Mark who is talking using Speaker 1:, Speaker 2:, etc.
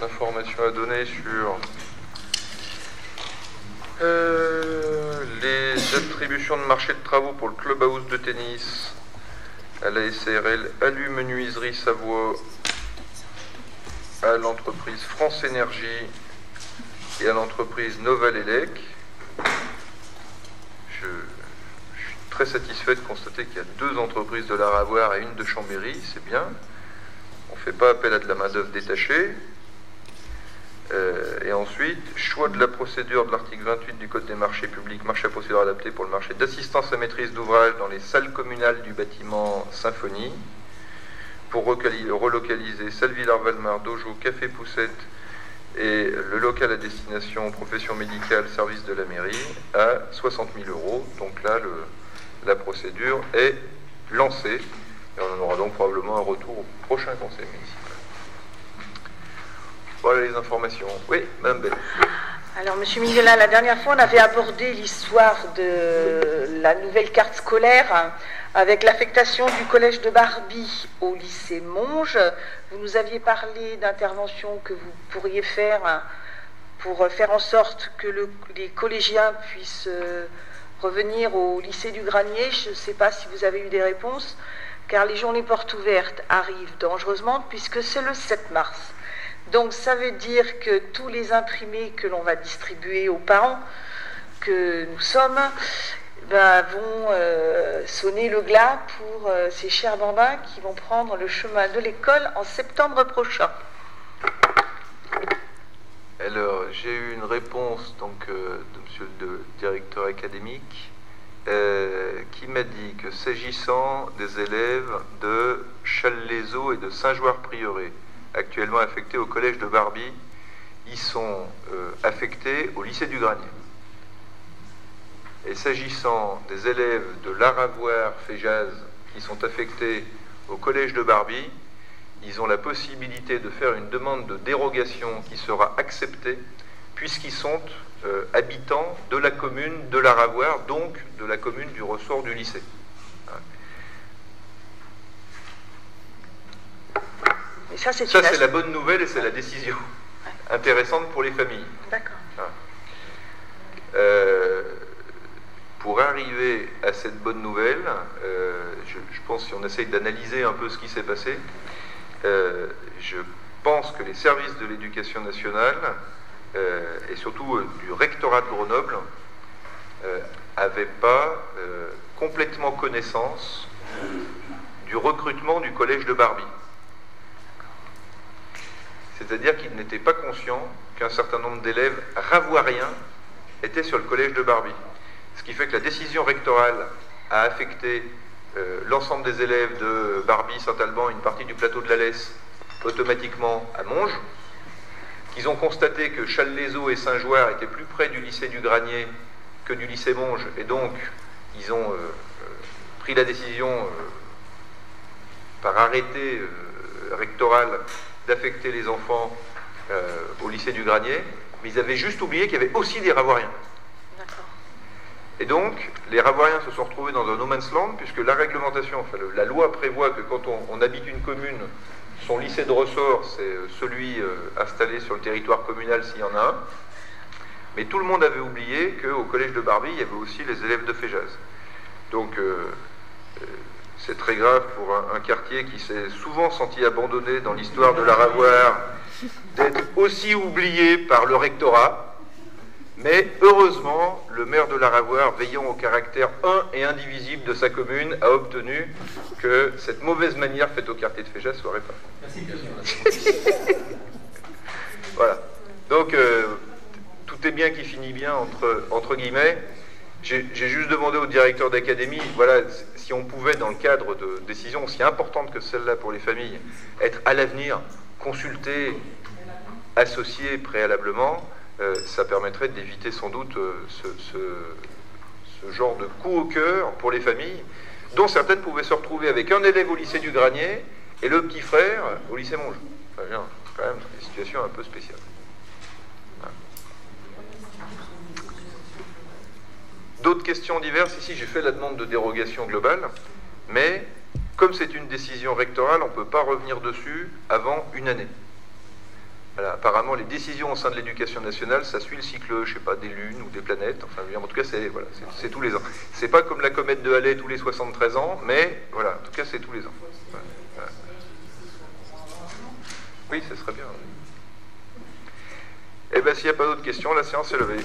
Speaker 1: informations à donner sur les attributions de marché de travaux pour le clubhouse de tennis à la SARL Alu Menuiserie Savoie, à l'entreprise France Énergie et à l'entreprise Novalélec. Je suis très satisfait de constater qu'il y a 2 entreprises de la Ravoire et une de Chambéry, c'est bien. On ne fait pas appel à de la main-d'œuvre détachée. Et ensuite, choix de la procédure de l'article 28 du Code des marchés publics, marché à procédure adaptée pour le marché d'assistance à maîtrise d'ouvrage dans les salles communales du bâtiment Symphonie, pour relocaliser salle Villard-Valmar, Dojo, Café Poussette et le local à destination profession médicale, service de la mairie, à 60 000 €. Donc là, la procédure est lancée et on en aura donc probablement un retour au prochain conseil municipal. Voilà les informations. Oui, Mme Bell.
Speaker 2: Alors, M. Minguelin, la dernière fois, on avait abordé l'histoire de la nouvelle carte scolaire avec l'affectation du collège de Barbie au lycée Monge. Vous nous aviez parlé d'interventions que vous pourriez faire pour faire en sorte que les collégiens puissent revenir au lycée du Granier. Je ne sais pas si vous avez eu des réponses, car les journées portes ouvertes arrivent dangereusement puisque c'est le 7 mars. Donc ça veut dire que tous les imprimés que l'on va distribuer aux parents que nous sommes vont sonner le glas pour ces chers bambins qui vont prendre le chemin de l'école en septembre prochain.
Speaker 1: Alors, j'ai eu une réponse donc, de monsieur le directeur académique qui m'a dit que s'agissant des élèves de Challes-les-Eaux et de Saint-Jouard-Prieuré, actuellement affectés au collège de Barbie, ils sont affectés au lycée du Granier. Et s'agissant des élèves de l'Aravoir-Féjaz qui sont affectés au collège de Barbie, ils ont la possibilité de faire une demande de dérogation qui sera acceptée puisqu'ils sont habitants de la commune de l'Aravoir, donc de la commune du ressort du lycée.
Speaker 2: Et ça, c'est
Speaker 1: la bonne nouvelle et c'est la décision intéressante pour les familles.
Speaker 2: D'accord.
Speaker 1: Pour arriver à cette bonne nouvelle, je pense si on essaye d'analyser un peu ce qui s'est passé, je pense que les services de l'éducation nationale et surtout du rectorat de Grenoble n'avaient pas complètement connaissance du recrutement du collège de Barbie. C'est-à-dire qu'ils n'étaient pas conscients qu'un certain nombre d'élèves ravoiriens étaient sur le collège de Barbie. Ce qui fait que la décision rectorale a affecté l'ensemble des élèves de Barbie, Saint-Alban, une partie du plateau de la Lesse, automatiquement à Monge, qu'ils ont constaté que Challes-les-Eaux et Saint-Jouard étaient plus près du lycée du Granier que du lycée Monge, et donc ils ont pris la décision par arrêté rectoral d'affecter les enfants au lycée du Granier, mais ils avaient juste oublié qu'il y avait aussi des Ravoiriens. Et donc, les Ravoiriens se sont retrouvés dans un no man's land, puisque la réglementation, enfin, la loi prévoit que quand on habite une commune, son lycée de ressort, c'est celui installé sur le territoire communal s'il y en a un. Mais tout le monde avait oublié qu'au collège de Barbie, il y avait aussi les élèves de Féjaz. Donc, c'est très grave pour un quartier qui s'est souvent senti abandonné dans l'histoire de l'Aravoir, d'être aussi oublié par le rectorat. Mais heureusement, le maire de l'Aravoir, veillant au caractère un et indivisible de sa commune, a obtenu que cette mauvaise manière faite au quartier de Féjaz soit réparée. Merci. Voilà. Donc, tout est bien qui finit bien, entre guillemets. J'ai juste demandé au directeur d'académie, voilà, si on pouvait, dans le cadre de décisions aussi importantes que celle-là pour les familles, être à l'avenir consulté, associé préalablement, ça permettrait d'éviter sans doute ce genre de coup au cœur pour les familles, dont certaines pouvaient se retrouver avec un élève au lycée du Granier et le petit frère au lycée Monge. Enfin, quand même des situations un peu spéciales. Voilà. D'autres questions diverses? Ici, j'ai fait la demande de dérogation globale, mais comme c'est une décision rectorale, on ne peut pas revenir dessus avant une année. Voilà, apparemment, les décisions au sein de l'éducation nationale, ça suit le cycle, je sais pas, des lunes ou des planètes. Enfin, en tout cas, c'est tous les ans. C'est pas comme la comète de Halley tous les 73 ans, mais voilà, en tout cas, c'est tous les ans. Voilà, voilà. Oui, ce serait bien. Eh bien, s'il n'y a pas d'autres questions, la séance est levée.